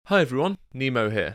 Hi everyone, Nemo here.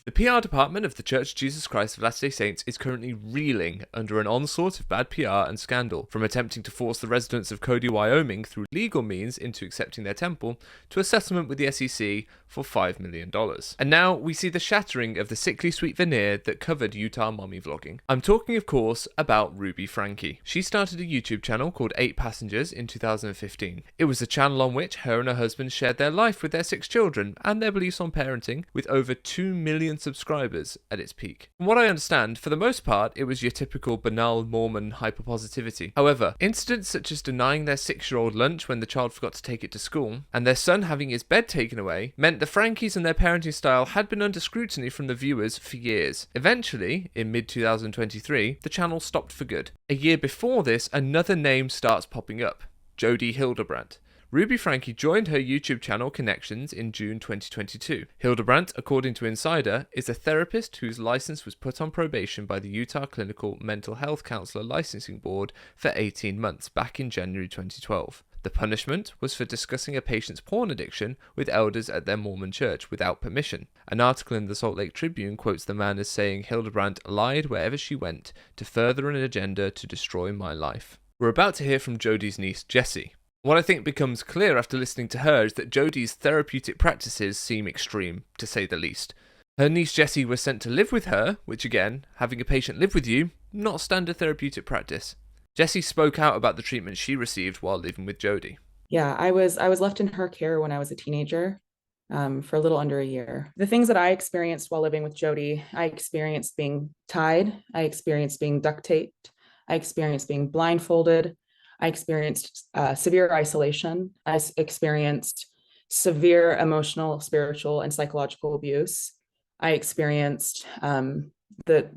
The PR department of The Church of Jesus Christ of Latter-day Saints is currently reeling under an onslaught of bad PR and scandal, from attempting to force the residents of Cody, Wyoming through legal means into accepting their temple, to a settlement with the SEC for $5 million. And now we see the shattering of the sickly sweet veneer that covered Utah mommy vlogging. I'm talking, of course, about Ruby Franke. She started a YouTube channel called 8 Passengers in 2015. It was a channel on which her and her husband shared their life with their 6 children and their beliefs on parenting, with over 2 million subscribers at its peak. From what I understand, for the most part, it was your typical banal Mormon hyperpositivity. However, incidents such as denying their 6-year-old lunch when the child forgot to take it to school, and their son having his bed taken away, meant the Frankes and their parenting style had been under scrutiny from the viewers for years. Eventually, in mid-2023, the channel stopped for good. A year before this, another name starts popping up: Jody Hildebrandt. Ruby Franke joined her YouTube channel ConneXions in June 2022. Hildebrandt, according to Insider, is a therapist whose license was put on probation by the Utah Clinical Mental Health Counselor Licensing Board for 18 months back in January 2012. The punishment was for discussing a patient's porn addiction with elders at their Mormon church without permission. An article in the Salt Lake Tribune quotes the man as saying Hildebrandt lied wherever she went to further an agenda to destroy my life. We're about to hear from Jody's niece, Jessi. What I think becomes clear after listening to her is that Jody's therapeutic practices seem extreme, to say the least. Her niece Jessi was sent to live with her, which again, having a patient live with you, not standard therapeutic practice. Jessi spoke out about the treatment she received while living with Jody. Yeah, I was left in her care when I was a teenager, for a little under a year. The things that I experienced while living with Jody, I experienced being tied, I experienced being duct taped, I experienced being blindfolded, I experienced severe isolation. I experienced severe emotional, spiritual, and psychological abuse. I experienced the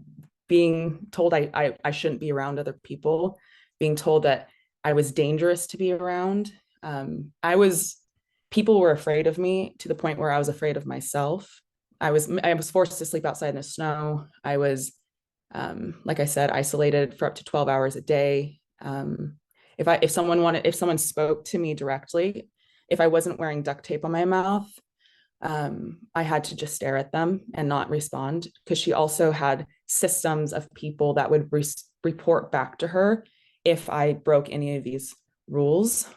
being told I shouldn't be around other people, being told that I was dangerous to be around. People were afraid of me to the point where I was afraid of myself. I was forced to sleep outside in the snow. I was, like I said, isolated for up to 12 hours a day. If someone spoke to me directly, if I wasn't wearing duct tape on my mouth, I had to just stare at them and not respond, because she also had systems of people that would report back to her if I broke any of these rules.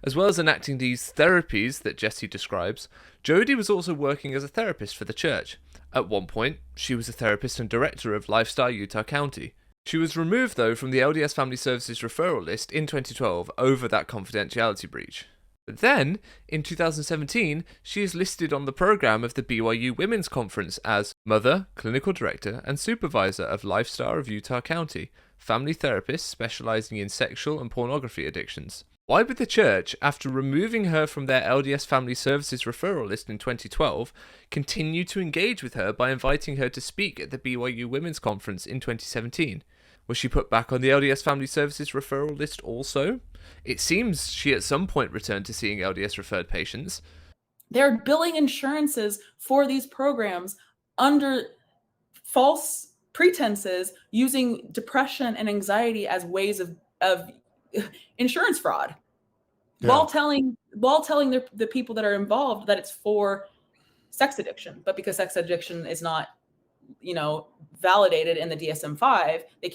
As well as enacting these therapies that Jessi describes, Jody was also working as a therapist for the church. At one point, she was a therapist and director of Lifestyle Utah County. She was removed, though, from the LDS Family Services referral list in 2012 over that confidentiality breach. But then, in 2017, she is listed on the program of the BYU Women's Conference as Mother, Clinical Director, and Supervisor of Lifestyle of Utah County, family therapist specializing in sexual and pornography addictions. Why would the church, after removing her from their LDS Family Services referral list in 2012, continue to engage with her by inviting her to speak at the BYU Women's Conference in 2017? Was she put back on the LDS Family Services referral list also? It seems she at some point returned to seeing LDS referred patients. They're billing insurances for these programs under false pretenses, using depression and anxiety as ways of insurance fraud, while telling the people that are involved that it's for sex addiction. But because sex addiction is not, validated in the DSM-5, they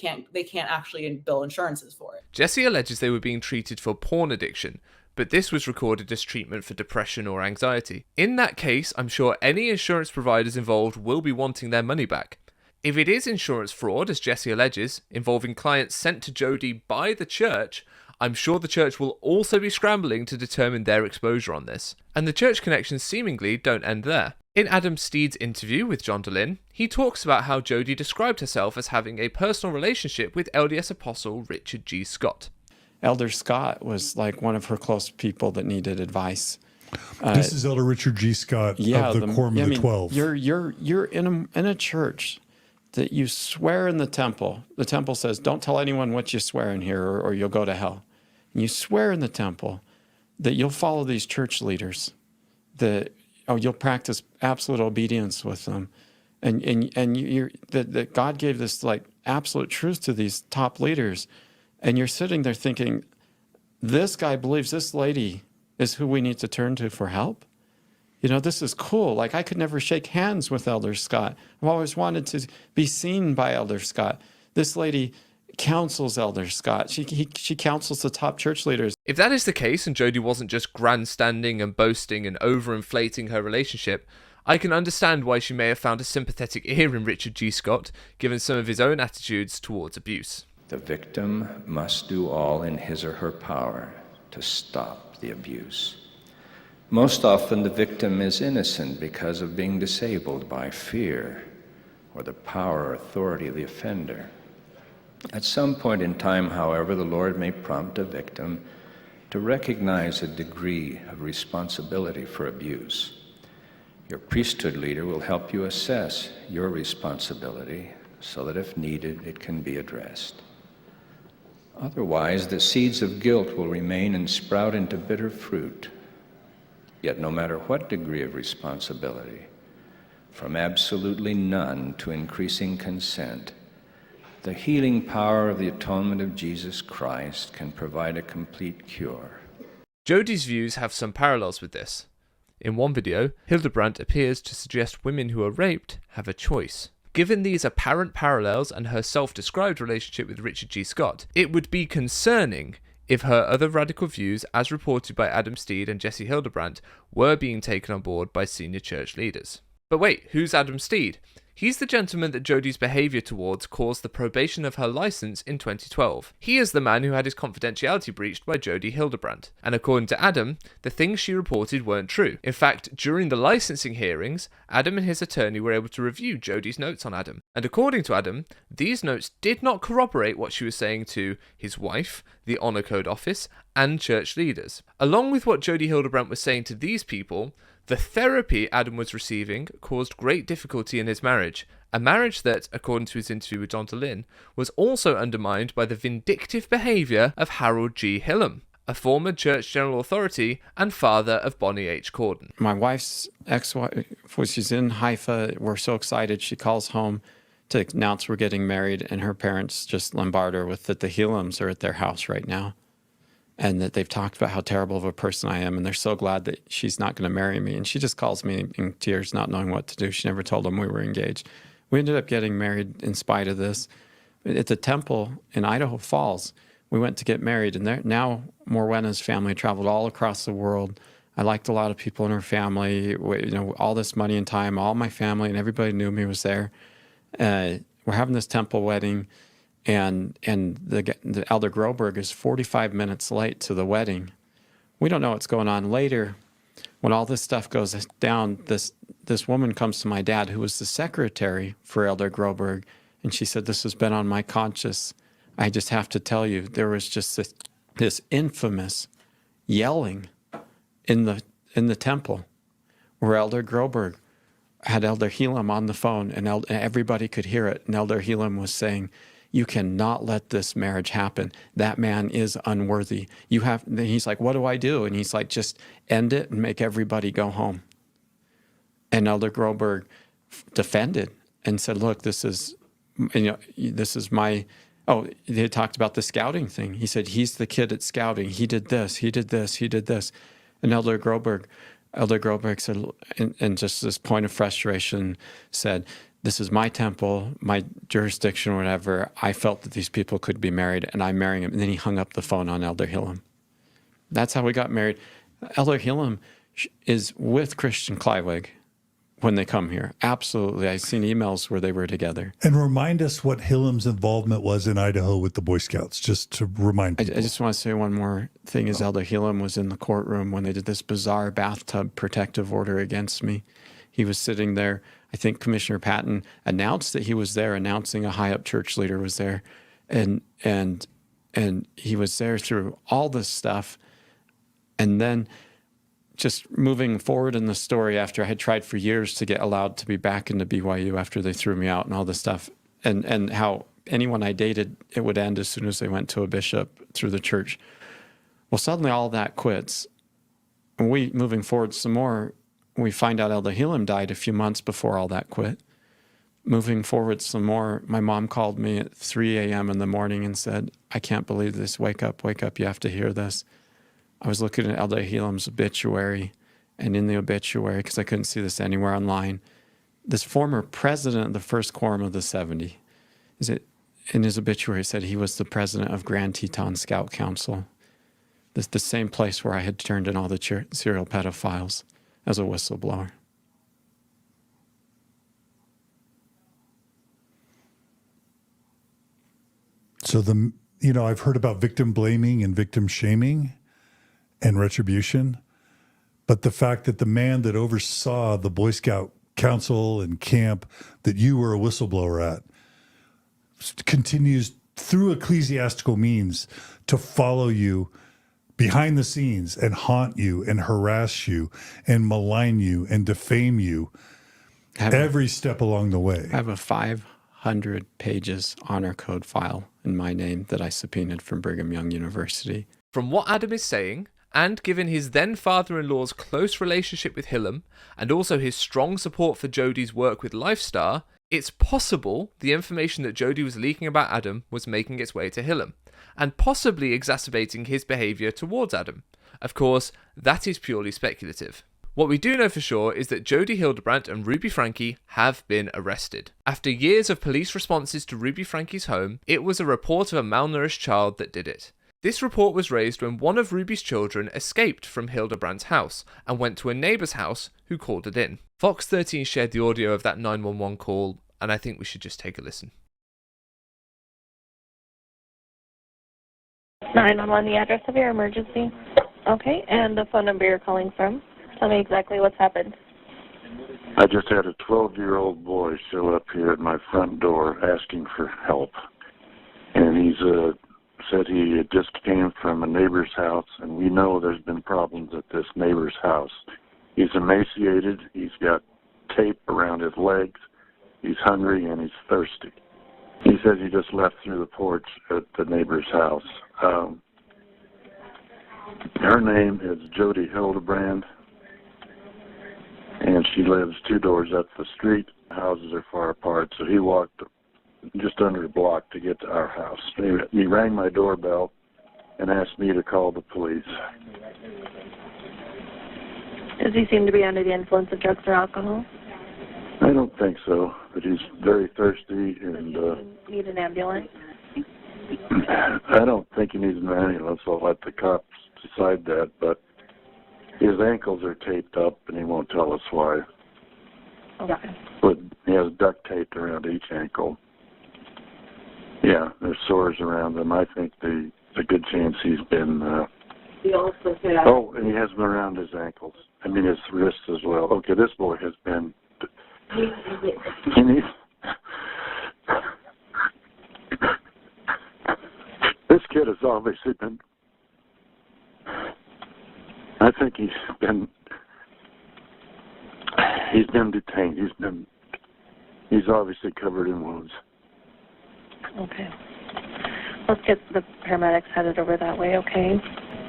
can't actually bill insurances for it. Jessi alleges they were being treated for porn addiction, but this was recorded as treatment for depression or anxiety. In that case, I'm sure any insurance providers involved will be wanting their money back. If it is insurance fraud, as Jessi alleges, involving clients sent to Jody by the church, I'm sure the church will also be scrambling to determine their exposure on this. And the church connections seemingly don't end there. In Adam Steed's interview with John DeLynn, he talks about how Jody described herself as having a personal relationship with LDS Apostle Richard G. Scott. Elder Scott was like one of her close people that needed advice. This is Elder Richard G. Scott of the Quorum of the 12. You're in a church that you swear in the temple. The temple says, don't tell anyone what you swear in here or you'll go to hell. And you swear in the temple that you'll follow these church leaders, that you'll practice absolute obedience with them. And that God gave this like absolute truth to these top leaders. And you're sitting there thinking, this guy believes this lady is who we need to turn to for help. this is cool. Like, I could never shake hands with Elder Scott. I've always wanted to be seen by Elder Scott. This lady counsels Elder Scott. She counsels the top church leaders. If that is the case, and Jodi wasn't just grandstanding and boasting and overinflating her relationship, I can understand why she may have found a sympathetic ear in Richard G. Scott, given some of his own attitudes towards abuse. The victim must do all in his or her power to stop the abuse. Most often the victim is innocent because of being disabled by fear or the power or authority of the offender. At some point in time, however, the Lord may prompt a victim to recognize a degree of responsibility for abuse. Your priesthood leader will help you assess your responsibility so that if needed, it can be addressed. Otherwise, the seeds of guilt will remain and sprout into bitter fruit. Yet no matter what degree of responsibility, from absolutely none to increasing consent, the healing power of the atonement of Jesus Christ can provide a complete cure. Jodi's views have some parallels with this. In one video, Hildebrandt appears to suggest women who are raped have a choice. Given these apparent parallels and her self-described relationship with Richard G. Scott, it would be concerning if her other radical views, as reported by Adam Steed and Jessi Hildebrandt, were being taken on board by senior church leaders. But wait, who's Adam Steed? He's the gentleman that Jodi's behaviour towards caused the probation of her licence in 2012. He is the man who had his confidentiality breached by Jody Hildebrandt. And according to Adam, the things she reported weren't true. In fact, during the licensing hearings, Adam and his attorney were able to review Jodi's notes on Adam. And according to Adam, these notes did not corroborate what she was saying to his wife, the Honour Code Office, and church leaders. Along with what Jody Hildebrandt was saying to these people, the therapy Adam was receiving caused great difficulty in his marriage, a marriage that, according to his interview with John DeLynn, was also undermined by the vindictive behaviour of Harold G. Hilam, a former church general authority and father of Bonnie H. Cordon. My wife's ex-wife, she's in Haifa. We're so excited. She calls home to announce we're getting married, and her parents just lombard her with that the Hilams are at their house right now, and that they've talked about how terrible of a person I am, and they're so glad that she's not going to marry me. And she just calls me in tears, not knowing what to do. She never told them we were engaged. We ended up getting married in spite of this. At the temple in Idaho Falls, we went to get married, and now Morwena's family traveled all across the world. I liked a lot of people in her family. All this money and time, all my family and everybody knew me was there. We're having this temple wedding. And the Elder Groberg is 45 minutes late to the wedding. We don't know what's going on. Later, when all this stuff goes down, this woman comes to my dad, who was the secretary for Elder Groberg, and she said, "This has been on my conscience. I just have to tell you, there was just this infamous yelling in the temple where Elder Groberg had Elder Hilam on the phone, and everybody could hear it. And Elder Hilam was saying, 'You cannot let this marriage happen. That man is unworthy. He's like, "What do I do?" And he's like, "Just end it and make everybody go home." And Elder Groberg defended and said, "Look, this is my." Oh, they talked about the scouting thing. He said, "He's the kid at scouting. He did this. He did this. He did this." And Elder Groberg said, and just this point of frustration, said, "This is my temple, my jurisdiction, or whatever. I felt that these people could be married, and I'm marrying him." And then he hung up the phone on Elder Hilam. That's how we got married. Elder Hilam is with Christian Kleiweg when they come here. Absolutely. I've seen emails where they were together. And remind us what Hilam's involvement was in Idaho with the Boy Scouts, just to remind people. I just want to say one more thing is Elder Hilam was in the courtroom when they did this bizarre bathtub protective order against me. He was sitting there. I think Commissioner Patton announced that he was there, announcing a high-up church leader was there. And he was there through all this stuff. And then just moving forward in the story, after I had tried for years to get allowed to be back into BYU after they threw me out and all this stuff, and how anyone I dated, it would end as soon as they went to a bishop through the church. Well, suddenly all that quits. And moving forward some more, we find out Elder Hilam died a few months before all that quit. Moving forward some more, my mom called me at 3 a.m. in the morning and said, "I can't believe this. Wake up, you have to hear this." I was looking at Elder Hilam's obituary, And in the obituary, because I couldn't see this anywhere online, this former president of the First Quorum of the 70, in his obituary said he was the president of Grand Teton Scout Council. The same place where I had turned in all the serial pedophiles as a whistleblower. So I've heard about victim blaming and victim shaming and retribution, but the fact that the man that oversaw the Boy Scout council and camp that you were a whistleblower at continues through ecclesiastical means to follow you behind the scenes and haunt you and harass you and malign you and defame you every step along the way. I have a 500 pages honor code file in my name that I subpoenaed from Brigham Young University. From what Adam is saying, and given his then father-in-law's close relationship with Hilam, and also his strong support for Jody's work with Lifestar, it's possible the information that Jody was leaking about Adam was making its way to Hilam, and possibly exacerbating his behaviour towards Adam. Of course, that is purely speculative. What we do know for sure is that Jody Hildebrandt and Ruby Franke have been arrested. After years of police responses to Ruby Franke's home, it was a report of a malnourished child that did it. This report was raised when one of Ruby's children escaped from Hildebrandt's house and went to a neighbour's house who called it in. Fox 13 shared the audio of that 911 call, and I think we should just take a listen. 911, the address of your emergency. Okay, and the phone number you're calling from. Tell me exactly what's happened. I just had a 12-year-old boy show up here at my front door asking for help. And he's said he just came from a neighbor's house, and we know there's been problems at this neighbor's house. He's emaciated, he's got tape around his legs, he's hungry, and he's thirsty. He says he just left through the porch at the neighbor's house. Her name is Jody Hildebrandt, and she lives 2 doors up the street. Houses are far apart, so he walked just under a block to get to our house. He rang my doorbell and asked me to call the police. Does he seem to be under the influence of drugs or alcohol? I don't think so, but he's very thirsty and... need an ambulance? I don't think he needs an ambulance. I'll let the cops decide that, but his ankles are taped up and he won't tell us why. Okay. But he has duct tape around each ankle. Yeah, there's sores around them. I think there's a good chance he's been... He also said... Oh, and he has them around his ankles. I mean, his wrists as well. Okay, this boy has been... He needs... This kid has obviously been... I think he's been detained. He's obviously covered in wounds. Okay. Let's get the paramedics headed over that way, okay?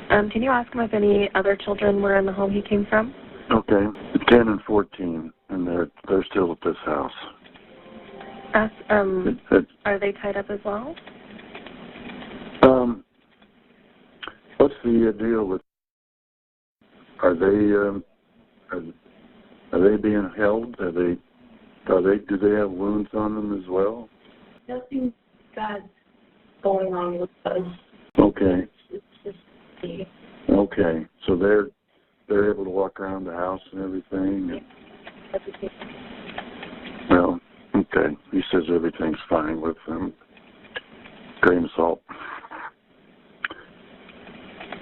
Can you ask him if any other children were in the home he came from? Okay. 10 and 14, and they're still at this house. Are they tied up as well? What's the deal with... Are they being held? Do they have wounds on them as well? Nothing bad going on with them. Okay. It's just the... Okay. So they're able to walk around the house and everything? Yeah. Everything. Well, okay. He says everything's fine with them. Grain of salt.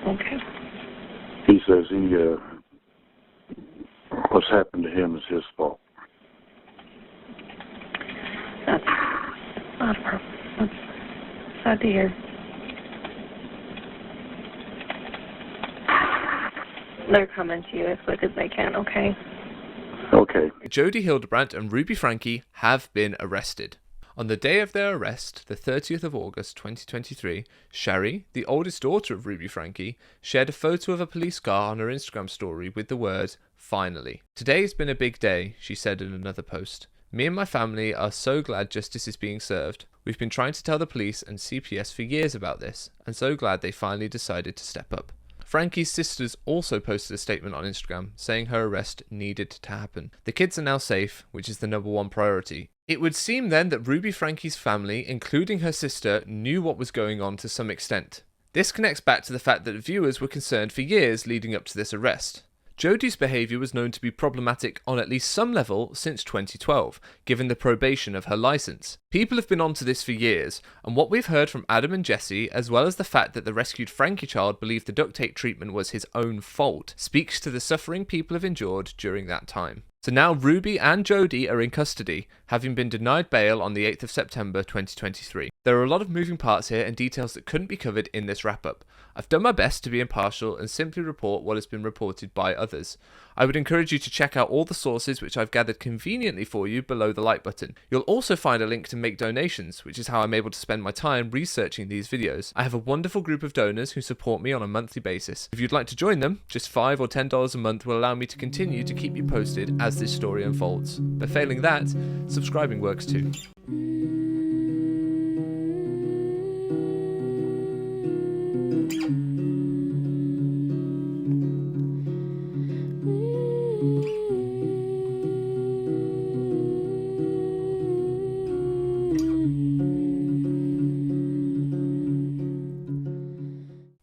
Okay. He says what's happened to him is his fault. That's not a problem. That's sad to hear. They're coming to you as quick as they can, okay? Okay. Jody Hildebrandt and Ruby Franke have been arrested. On the day of their arrest, the 30th of August 2023, Sherry, the oldest daughter of Ruby Franke, shared a photo of a police car on her Instagram story with the word, "Finally." "Today's been a big day," she said in another post. "Me and my family are so glad justice is being served. We've been trying to tell the police and CPS for years about this, and so glad they finally decided to step up. Franke's sisters also posted a statement on Instagram saying her arrest needed to happen. The kids are now safe, which is the #1 priority. It would seem then that Ruby Franke's family, including her sister, knew what was going on to some extent. This connects back to the fact that viewers were concerned for years leading up to this arrest. Jodi's behaviour was known to be problematic on at least some level since 2012, given the probation of her licence. People have been onto this for years, and what we've heard from Adam and Jessi, as well as the fact that the rescued Franke child believed the duct tape treatment was his own fault, speaks to the suffering people have endured during that time. So now Ruby and Jodi are in custody, having been denied bail on the 8th of September 2023. There are a lot of moving parts here and details that couldn't be covered in this wrap-up. I've done my best to be impartial and simply report what has been reported by others. I would encourage you to check out all the sources which I've gathered conveniently for you below the like button. You'll also find a link to make donations, which is how I'm able to spend my time researching these videos. I have a wonderful group of donors who support me on a monthly basis. If you'd like to join them, just $5 or $10 a month will allow me to continue to keep you posted as this story unfolds. But failing that, subscribing works too.